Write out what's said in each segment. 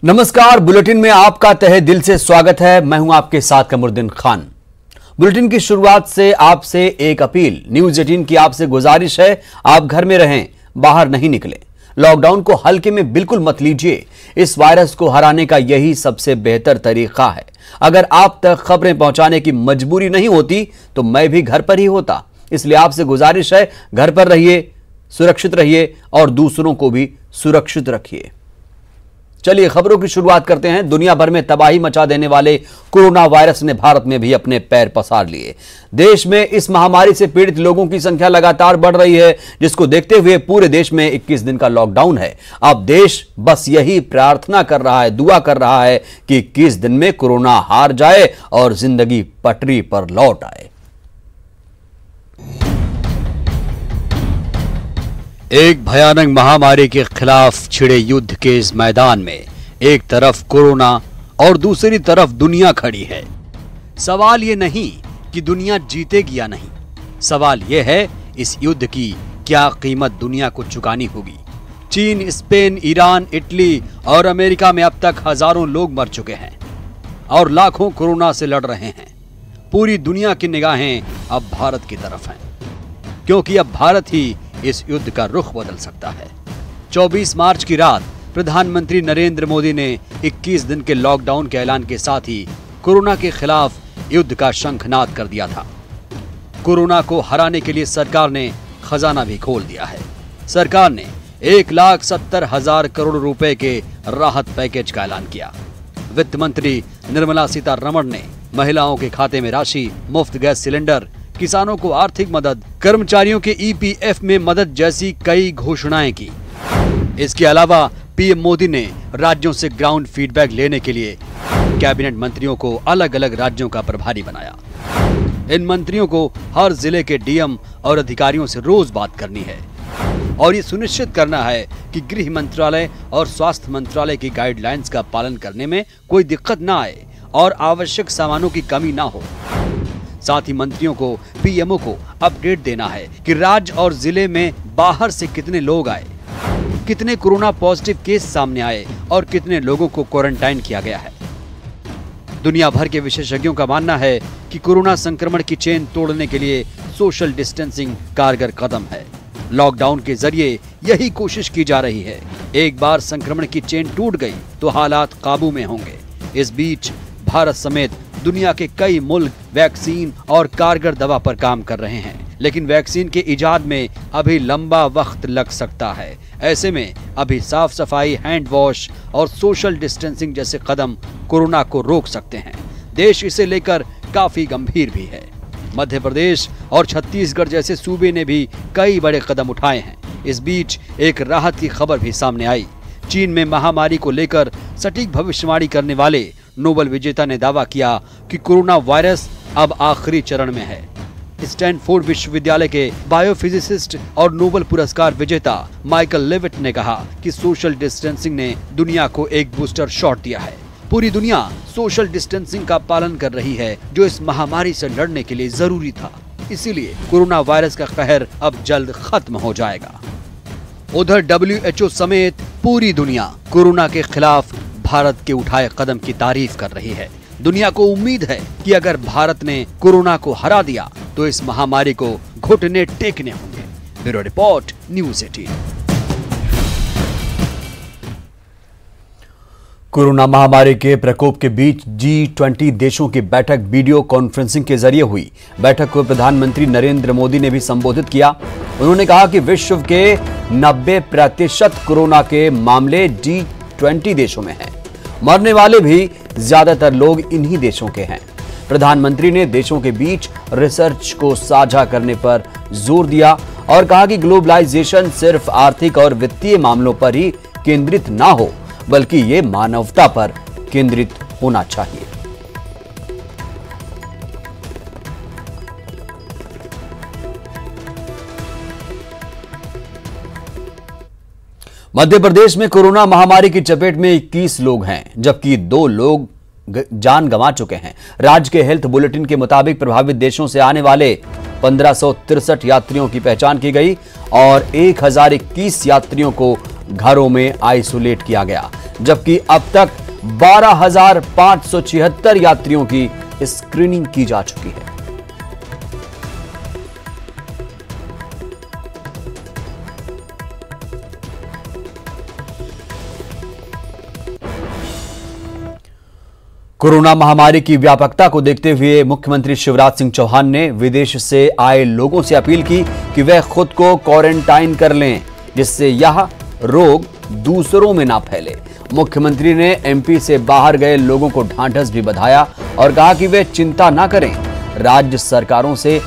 नमस्कार, बुलेटिन में आपका तहे दिल से स्वागत है। मैं हूं आपके साथ कमरुद्दीन खान। बुलेटिन की शुरुआत से आपसे एक अपील, न्यूज 18 की आपसे गुजारिश है, आप घर में रहें, बाहर नहीं निकलें। लॉकडाउन को हल्के में बिल्कुल मत लीजिए। इस वायरस को हराने का यही सबसे बेहतर तरीका है। अगर आप तक खबरें पहुंचाने की मजबूरी नहीं होती तो मैं भी घर पर ही होता। इसलिए आपसे गुजारिश है, घर पर रहिए, सुरक्षित रहिए और दूसरों को भी सुरक्षित रखिए। चलिए खबरों की शुरुआत करते हैं। दुनिया भर में तबाही मचा देने वाले कोरोना वायरस ने भारत में भी अपने पैर पसार लिए। देश में इस महामारी से पीड़ित लोगों की संख्या लगातार बढ़ रही है, जिसको देखते हुए पूरे देश में 21 दिन का लॉकडाउन है। अब देश बस यही प्रार्थना कर रहा है, दुआ कर रहा है कि 21 दिन में कोरोना हार जाए और जिंदगी पटरी पर लौट आए। एक भयानक महामारी के खिलाफ छिड़े युद्ध के इस मैदान में एक तरफ कोरोना और दूसरी तरफ दुनिया खड़ी है। सवाल ये नहीं कि दुनिया जीतेगी या नहीं, सवाल यह है इस युद्ध की क्या कीमत दुनिया को चुकानी होगी। चीन, स्पेन, ईरान, इटली और अमेरिका में अब तक हजारों लोग मर चुके हैं और लाखों कोरोना से लड़ रहे हैं। पूरी दुनिया की निगाहें अब भारत की तरफ हैं, क्योंकि अब भारत ही इस युद्ध का रुख बदल सकता है। 24 मार्च की रात प्रधानमंत्री नरेंद्र मोदी ने 21 दिन के लॉकडाउन के ऐलान के साथ ही कोरोना के खिलाफ युद्ध का शंखनाद कर दिया था। कोरोना को हराने के लिए सरकार ने खजाना भी खोल दिया है। सरकार ने 1,70,000 करोड़ रुपए के राहत पैकेज का ऐलान किया। वित्त मंत्री निर्मला सीतारमण ने महिलाओं के खाते में राशि, मुफ्त गैस सिलेंडर, किसानों को आर्थिक मदद, कर्मचारियों के ईपीएफ में मदद जैसी कई घोषणाएं की। इसके अलावा पीएम मोदी ने राज्यों से ग्राउंड फीडबैक लेने के लिए कैबिनेट मंत्रियों को अलग अलग राज्यों का प्रभारी बनाया। इन मंत्रियों को हर जिले के डीएम और अधिकारियों से रोज बात करनी है और ये सुनिश्चित करना है कि गृह मंत्रालय और स्वास्थ्य मंत्रालय की गाइडलाइंस का पालन करने में कोई दिक्कत ना आए और आवश्यक सामानों की कमी ना हो। साथ ही मंत्रियों को, पीएमओ को अपडेट देना है कि राज्य और जिले में बाहर से कितने लोग आए, कितने कोरोना पॉजिटिव केस सामने आए और कितने लोगों को क्वारंटाइन किया गया है। दुनिया भर के विशेषज्ञों का मानना है कि कोरोना संक्रमण की चेन तोड़ने के लिए सोशल डिस्टेंसिंग कारगर कदम है। लॉकडाउन के जरिए यही कोशिश की जा रही है। एक बार संक्रमण की चेन टूट गई तो हालात काबू में होंगे। इस बीच भारत समेत दुनिया के कई मुल्क वैक्सीन और कारगर दवा पर काम कर रहे हैं, लेकिन वैक्सीन के इजाद में अभी लंबा वक्त लग सकता है। ऐसे में अभी साफ सफाई, हैंड वॉश और सोशल डिस्टेंसिंग जैसे कदम कोरोना को रोक सकते हैं। देश इसे लेकर काफी गंभीर भी है। मध्य प्रदेश और छत्तीसगढ़ जैसे सूबे ने भी कई बड़े कदम उठाए हैं। इस बीच एक राहत की खबर भी सामने आई। चीन में महामारी को लेकर सटीक भविष्यवाणी करने वाले नोबेल विजेता ने दावा किया कि कोरोना वायरस अब आखिरी चरण में है। स्टैनफोर्ड विश्वविद्यालय के बायोफिजिसिस्ट और नोबेल पुरस्कार विजेता माइकल लेविट ने कहा कि सोशल डिस्टेंसिंग ने दुनिया को एक बूस्टर शॉट दिया है। पूरी दुनिया सोशल डिस्टेंसिंग का पालन कर रही है, जो इस महामारी से लड़ने के लिए जरूरी था। इसीलिए कोरोना वायरस का कहर अब जल्द खत्म हो जाएगा। उधर WHO समेत पूरी दुनिया कोरोना के खिलाफ भारत के उठाए कदम की तारीफ कर रही है। दुनिया को उम्मीद है कि अगर भारत ने कोरोना को हरा दिया तो इस महामारी को घुटने टेकने होंगे। Bureau report, news 18। कोरोना महामारी के प्रकोप के बीच G20 देशों की बैठक वीडियो कॉन्फ्रेंसिंग के जरिए हुई। बैठक को प्रधानमंत्री नरेंद्र मोदी ने भी संबोधित किया। उन्होंने कहा कि विश्व के 90% कोरोना के मामले G20 देशों में हैं। मरने वाले भी ज्यादातर लोग इन्हीं देशों के हैं। प्रधानमंत्री ने देशों के बीच रिसर्च को साझा करने पर जोर दिया और कहा कि ग्लोबलाइजेशन सिर्फ आर्थिक और वित्तीय मामलों पर ही केंद्रित ना हो, बल्कि ये मानवता पर केंद्रित होना चाहिए। मध्य प्रदेश में कोरोना महामारी की चपेट में 21 लोग हैं, जबकि 2 लोग जान गंवा चुके हैं। राज्य के हेल्थ बुलेटिन के मुताबिक प्रभावित देशों से आने वाले 1563 यात्रियों की पहचान की गई और 1021 यात्रियों को घरों में आइसोलेट किया गया, जबकि अब तक 12,576 यात्रियों की स्क्रीनिंग की जा चुकी है। कोरोना महामारी की व्यापकता को देखते हुए मुख्यमंत्री शिवराज सिंह चौहान ने विदेश से आए लोगों से अपील की कि वे खुद को क्वारंटाइन कर लें, जिससे यह रोग दूसरों में ना फैले। मुख्यमंत्री ने एमपी से बाहर गए लोगों को ढांढस भी बंधाया और कहा कि वे चिंता ना करें, राज्य सरकारों से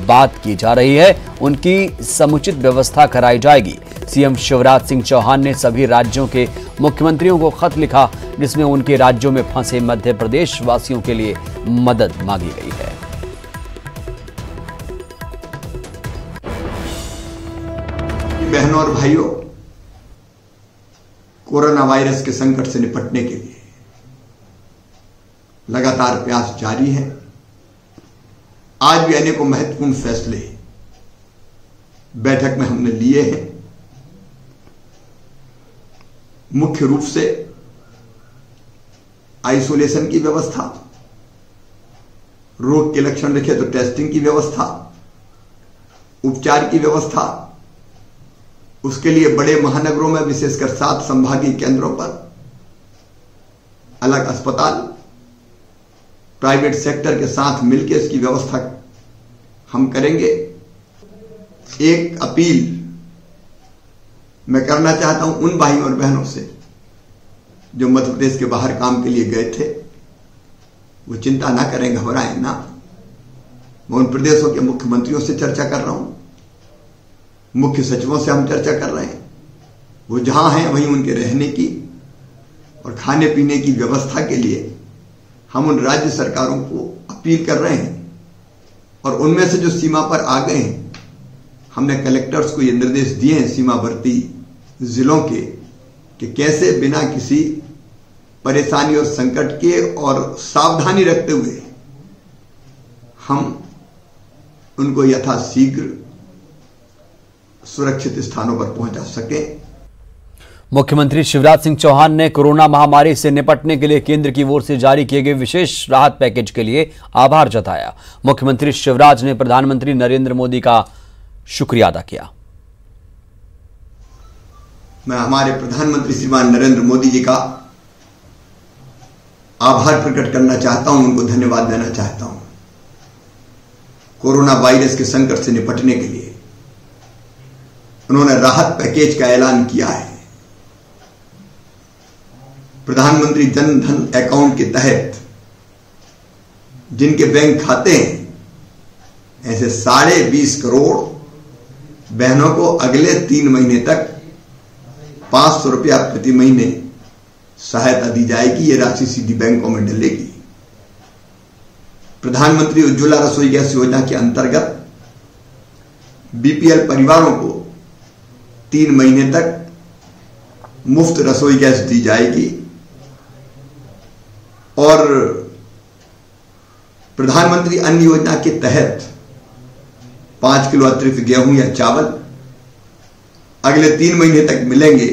बात की जा रही है, उनकी समुचित व्यवस्था कराई जाएगी। सीएम शिवराज सिंह चौहान ने सभी राज्यों के मुख्यमंत्रियों को खत लिखा, जिसमें उनके राज्यों में फंसे मध्य प्रदेश वासियों के लिए मदद मांगी गई है। बहनों और भाइयों, कोरोना वायरस के संकट से निपटने के लिए लगातार प्रयास जारी है। आज भी अनेकों महत्वपूर्ण फैसले बैठक में हमने लिए हैं। मुख्य रूप से आइसोलेशन की व्यवस्था, रोग के लक्षण दिखे तो टेस्टिंग की व्यवस्था, उपचार की व्यवस्था, उसके लिए बड़े महानगरों में विशेषकर 7 संभागीय केंद्रों पर अलग अस्पताल, प्राइवेट सेक्टर के साथ मिलकर इसकी व्यवस्था हम करेंगे। एक अपील मैं करना चाहता हूं उन भाइयों और बहनों से जो मध्य प्रदेश के बाहर काम के लिए गए थे, वो चिंता ना करें, घबराएं ना। मैं उन प्रदेशों के मुख्यमंत्रियों से चर्चा कर रहा हूं, मुख्य सचिवों से हम चर्चा कर रहे हैं। वो जहां हैं वहीं उनके रहने की और खाने पीने की व्यवस्था के लिए हम उन राज्य सरकारों को अपील कर रहे हैं। और उनमें से जो सीमा पर आ गए हैं, हमने कलेक्टर्स को ये निर्देश दिए हैं सीमावर्ती जिलों के कि कैसे बिना किसी परेशानी और संकट के और सावधानी रखते हुए हम उनको यथाशीघ्र सुरक्षित स्थानों पर पहुंचा सकें। मुख्यमंत्री शिवराज सिंह चौहान ने कोरोना महामारी से निपटने के लिए केंद्र की ओर से जारी किए गए विशेष राहत पैकेज के लिए आभार जताया। मुख्यमंत्री शिवराज ने प्रधानमंत्री नरेंद्र मोदी का शुक्रिया अदा किया। मैं हमारे प्रधानमंत्री श्रीमान नरेंद्र मोदी जी का आभार प्रकट करना चाहता हूं, उनको धन्यवाद देना चाहता हूं। कोरोना वायरस के संकट से निपटने के लिए उन्होंने राहत पैकेज का ऐलान किया है। प्रधानमंत्री जन धन अकाउंट के तहत जिनके बैंक खाते हैं, ऐसे 20.5 करोड़ बहनों को अगले 3 महीने तक 500 रुपया प्रति महीने सहायता दी जाएगी। ये राशि सीधी बैंकों में डलेगी। प्रधानमंत्री उज्ज्वला रसोई गैस योजना के अंतर्गत बीपीएल परिवारों को 3 महीने तक मुफ्त रसोई गैस दी जाएगी। और प्रधानमंत्री अन्न योजना के तहत 5 किलो अतिरिक्त गेहूं या चावल अगले 3 महीने तक मिलेंगे।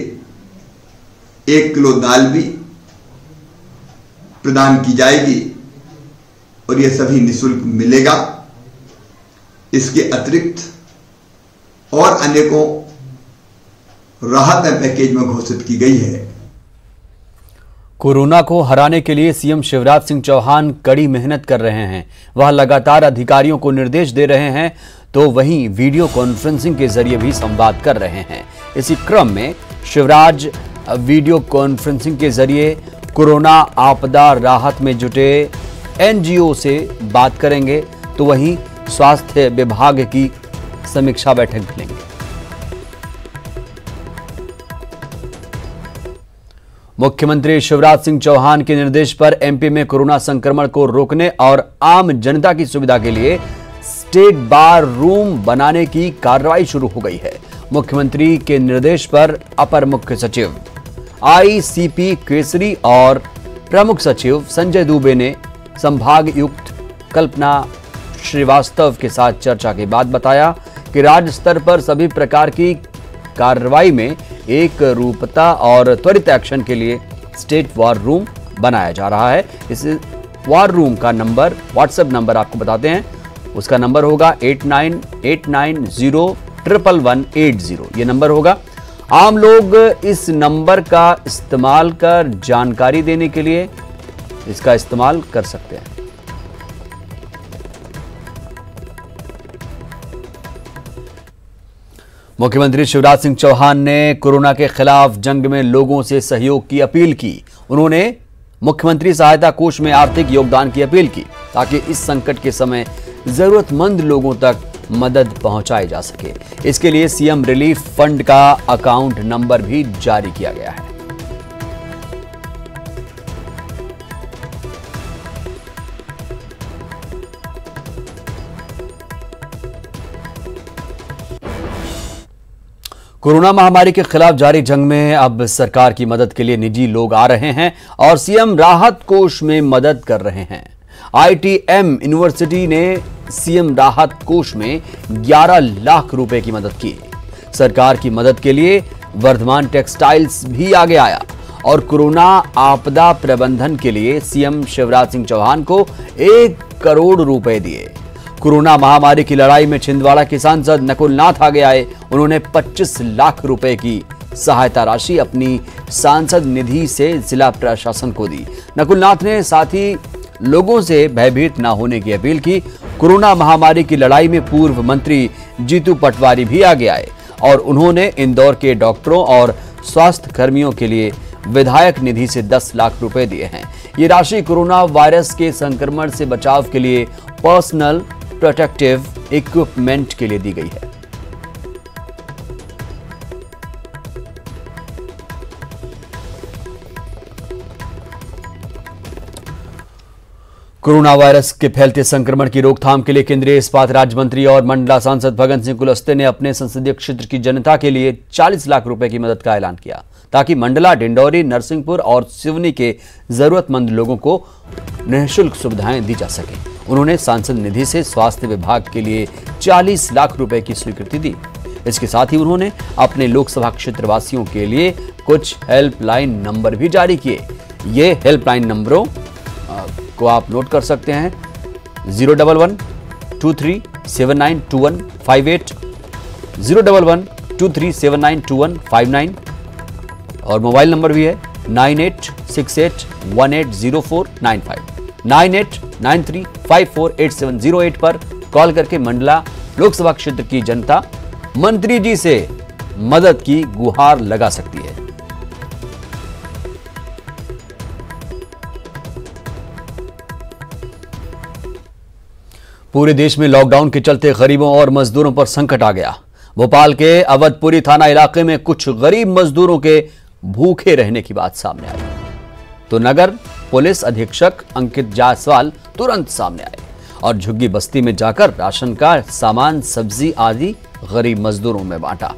1 किलो दाल भी प्रदान की जाएगी और यह सभी निःशुल्क मिलेगा। इसके अतिरिक्त और अनेकों राहत पैकेज में घोषित की गई है। कोरोना को हराने के लिए सीएम शिवराज सिंह चौहान कड़ी मेहनत कर रहे हैं। वह लगातार अधिकारियों को निर्देश दे रहे हैं, तो वहीं वीडियो कॉन्फ्रेंसिंग के जरिए भी संवाद कर रहे हैं। इसी क्रम में शिवराज वीडियो कॉन्फ्रेंसिंग के जरिए कोरोना आपदा राहत में जुटे एनजीओ से बात करेंगे, तो वहीं स्वास्थ्य विभाग की समीक्षा बैठक भी लेंगे। मुख्यमंत्री शिवराज सिंह चौहान के निर्देश पर एमपी में कोरोना संक्रमण को रोकने और आम जनता की सुविधा के लिए स्टेट बार रूम बनाने की कार्रवाई शुरू हो गई है। मुख्यमंत्री के निर्देश पर अपर मुख्य सचिव आईसीपी केसरी और प्रमुख सचिव संजय दुबे ने संभागायुक्त कल्पना श्रीवास्तव के साथ चर्चा के बाद बताया कि राज्य स्तर पर सभी प्रकार की कार्रवाई में एक रूपता और त्वरित एक्शन के लिए स्टेट वॉर रूम बनाया जा रहा है। इस वॉर रूम का नंबर, व्हाट्सएप नंबर आपको बताते हैं, उसका नंबर होगा 8989011180। ये नंबर होगा। आम लोग इस नंबर का इस्तेमाल कर जानकारी देने के लिए इसका इस्तेमाल कर सकते हैं। मुख्यमंत्री शिवराज सिंह चौहान ने कोरोना के खिलाफ जंग में लोगों से सहयोग की अपील की। उन्होंने मुख्यमंत्री सहायता कोष में आर्थिक योगदान की अपील की ताकि इस संकट के समय जरूरतमंद लोगों तक मदद पहुंचाई जा सके। इसके लिए सीएम रिलीफ फंड का अकाउंट नंबर भी जारी किया गया है। कोरोना महामारी के खिलाफ जारी जंग में अब सरकार की मदद के लिए निजी लोग आ रहे हैं और सीएम राहत कोष में मदद कर रहे हैं। ITM यूनिवर्सिटी ने सीएम राहत कोष में 11 लाख रुपए की मदद की। सरकार की मदद के लिए वर्धमान टेक्सटाइल्स भी आगे आया और कोरोना आपदा प्रबंधन के लिए सीएम शिवराज सिंह चौहान को 1 करोड़ रुपए दिए। कोरोना महामारी की लड़ाई में छिंदवाड़ा के सांसद नकुल नाथ आगे आए। उन्होंने 25 लाख रुपए की सहायता राशि अपनी सांसद निधि से जिला प्रशासन को दी। नकुल नाथ ने साथ ही लोगों से भयभीत न होने की अपील की। कोरोना महामारी की लड़ाई में पूर्व मंत्री जीतू पटवारी भी आगे आए और उन्होंने इंदौर के डॉक्टरों और स्वास्थ्य कर्मियों के लिए विधायक निधि से 10 लाख रुपए दिए हैं। ये राशि कोरोना वायरस के संक्रमण से बचाव के लिए पर्सनल प्रोटेक्टिव इक्विपमेंट के लिए दी गई है। कोरोना वायरस के फैलते संक्रमण की रोकथाम के लिए केंद्रीय इस्पात राज्य मंत्री और मंडला सांसद फग्गन सिंह कुलस्ते ने अपने संसदीय क्षेत्र की जनता के लिए 40 लाख रुपए की मदद का ऐलान किया ताकि मंडला, डिंडौरी, नरसिंहपुर और सिवनी के जरूरतमंद लोगों को निःशुल्क सुविधाएं दी जा सके। उन्होंने सांसद निधि से स्वास्थ्य विभाग के लिए 40 लाख रुपए की स्वीकृति दी। इसके साथ ही उन्होंने अपने लोकसभा क्षेत्र वासियों के लिए कुछ हेल्पलाइन नंबर भी जारी किए। ये हेल्पलाइन नंबरों को आप नोट कर सकते हैं 011-23792158, 011-23792159 और मोबाइल नंबर भी है 9868180495, 9893548708 पर कॉल करके मंडला लोकसभा क्षेत्र की जनता मंत्री जी से मदद की गुहार लगा सकती है। पूरे देश में लॉकडाउन के चलते गरीबों और मजदूरों पर संकट आ गया। भोपाल के अवधपुरी थाना इलाके में कुछ गरीब मजदूरों के भूखे रहने की बात सामने आई तो नगर पुलिस अधीक्षक अंकित जायसवाल तुरंत सामने आए और झुग्गी बस्ती में जाकर राशन का सामान, सब्जी आदि गरीब मजदूरों में बांटा।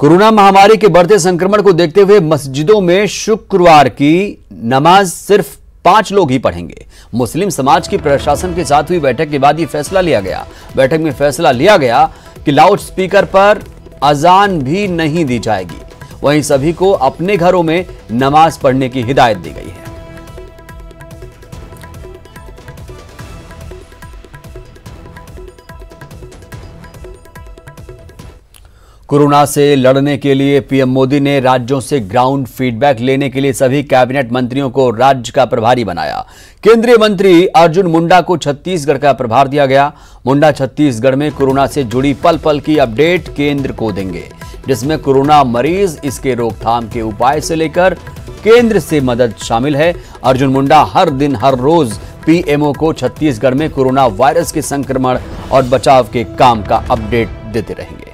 कोरोना महामारी के बढ़ते संक्रमण को देखते हुए मस्जिदों में शुक्रवार की नमाज सिर्फ 5 लोग ही पढ़ेंगे। मुस्लिम समाज की प्रशासन के साथ हुई बैठक के बाद यह फैसला लिया गया। बैठक में फैसला लिया गया कि लाउड स्पीकर पर अजान भी नहीं दी जाएगी। वहीं सभी को अपने घरों में नमाज पढ़ने की हिदायत दी गई है। कोरोना से लड़ने के लिए पीएम मोदी ने राज्यों से ग्राउंड फीडबैक लेने के लिए सभी कैबिनेट मंत्रियों को राज्य का प्रभारी बनाया। केंद्रीय मंत्री अर्जुन मुंडा को छत्तीसगढ़ का प्रभार दिया गया। मुंडा छत्तीसगढ़ में कोरोना से जुड़ी पल पल की अपडेट केंद्र को देंगे, जिसमें कोरोना मरीज, इसके रोकथाम के उपाय से लेकर केंद्र से मदद शामिल है। अर्जुन मुंडा हर दिन हर रोज पीएमओ को छत्तीसगढ़ में कोरोना वायरस के संक्रमण और बचाव के काम का अपडेट देते रहेंगे।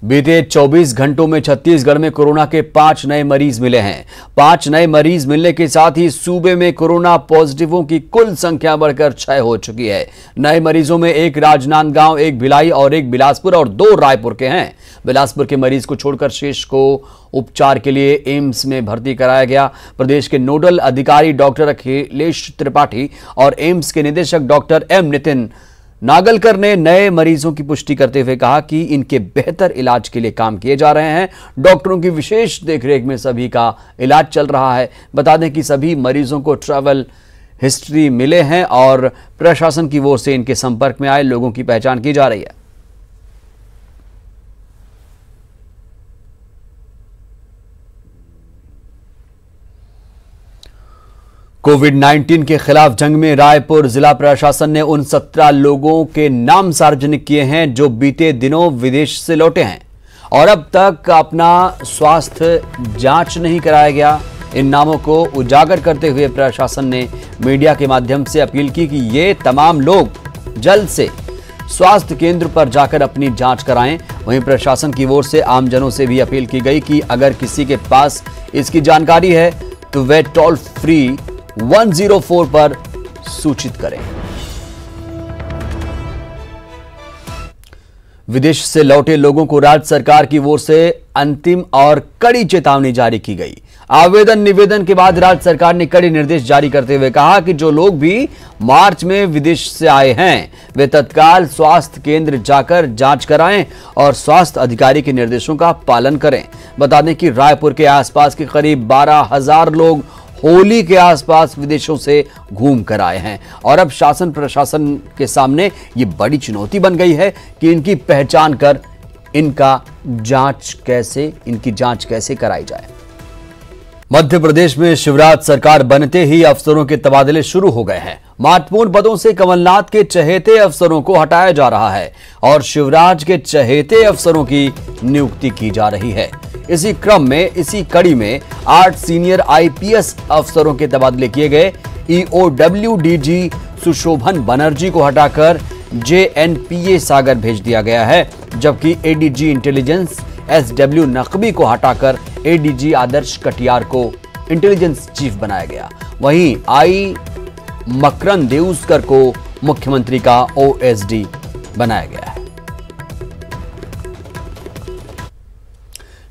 बीते 24 घंटों में छत्तीसगढ़ में कोरोना के 5 नए मरीज मिले हैं। 5 नए मरीज मिलने के साथ ही सूबे में कोरोना पॉजिटिवों की कुल संख्या बढ़कर 6 हो चुकी है। नए मरीजों में एक राजनांदगांव, एक भिलाई और एक बिलासपुर और 2 रायपुर के हैं। बिलासपुर के मरीज को छोड़कर शेष को उपचार के लिए एम्स में भर्ती कराया गया। प्रदेश के नोडल अधिकारी डॉक्टर अखिलेश त्रिपाठी और एम्स के निदेशक डॉक्टर एम नितिन नागलकर ने नए मरीजों की पुष्टि करते हुए कहा कि इनके बेहतर इलाज के लिए काम किए जा रहे हैं। डॉक्टरों की विशेष देखरेख में सभी का इलाज चल रहा है। बता दें कि सभी मरीजों को ट्रैवल हिस्ट्री मिले हैं और प्रशासन की ओर से इनके संपर्क में आए लोगों की पहचान की जा रही है। कोविड-19 के खिलाफ जंग में रायपुर जिला प्रशासन ने उन 17 लोगों के नाम सार्वजनिक किए हैं जो बीते दिनों विदेश से लौटे हैं और अब तक अपना स्वास्थ्य जांच नहीं कराया गया। इन नामों को उजागर करते हुए प्रशासन ने मीडिया के माध्यम से अपील की कि ये तमाम लोग जल्द से स्वास्थ्य केंद्र पर जाकर अपनी जांच कराएं। वहीं प्रशासन की ओर से आमजनों से भी अपील की गई कि अगर किसी के पास इसकी जानकारी है तो वे टोल फ्री 104 पर सूचित करें। विदेश से लौटे लोगों को राज्य सरकार की ओर से अंतिम और कड़ी चेतावनी जारी की गई। आवेदन निवेदन के बाद राज्य सरकार ने कड़े निर्देश जारी करते हुए कहा कि जो लोग भी मार्च में विदेश से आए हैं वे तत्काल स्वास्थ्य केंद्र जाकर जांच कराएं और स्वास्थ्य अधिकारी के निर्देशों का पालन करें। बता दें कि रायपुर के आसपास के करीब 12,000 लोग होली के आसपास विदेशों से घूम कर आए हैं और अब शासन प्रशासन के सामने ये बड़ी चुनौती बन गई है कि इनकी पहचान कर इनकी जांच कैसे कराई जाए। मध्य प्रदेश में शिवराज सरकार बनते ही अफसरों के तबादले शुरू हो गए हैं। महत्वपूर्ण पदों से कमलनाथ के चहेते अफसरों को हटाया जा रहा है और शिवराज के चहेते अफसरों की नियुक्ति की जा रही है। इसी क्रम में इसी कड़ी में 8 सीनियर आईपीएस अफसरों के तबादले किए गए। ईओडब्ल्यू डीजी सुशोभन बनर्जी को हटाकर जेएनपीए सागर भेज दिया गया है, जबकि एडीजी इंटेलिजेंस एसडब्ल्यू नकवी को हटाकर एडीजी आदर्श कटियार को इंटेलिजेंस चीफ बनाया गया। वहीं आई मकरन देउस्कर को मुख्यमंत्री का ओएसडी बनाया गया है।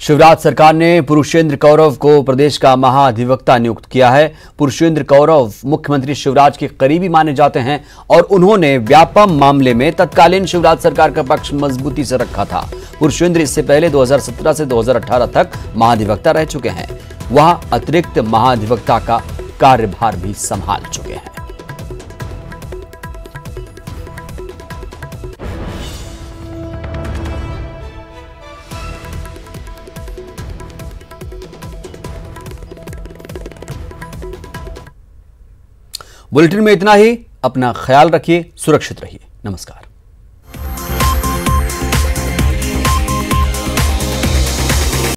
शिवराज सरकार ने पुरुषेंद्र कौरव को प्रदेश का महाधिवक्ता नियुक्त किया है। पुरुषेंद्र कौरव मुख्यमंत्री शिवराज के करीबी माने जाते हैं और उन्होंने व्यापम मामले में तत्कालीन शिवराज सरकार का पक्ष मजबूती से रखा था। पुरुषेंद्र इससे पहले 2017 से 2018 तक महाधिवक्ता रह चुके हैं। वह अतिरिक्त महाधिवक्ता का कार्यभार भी संभाल चुके हैं। बुलेटिन में इतना ही। अपना ख्याल रखिए, सुरक्षित रहिए। नमस्कार।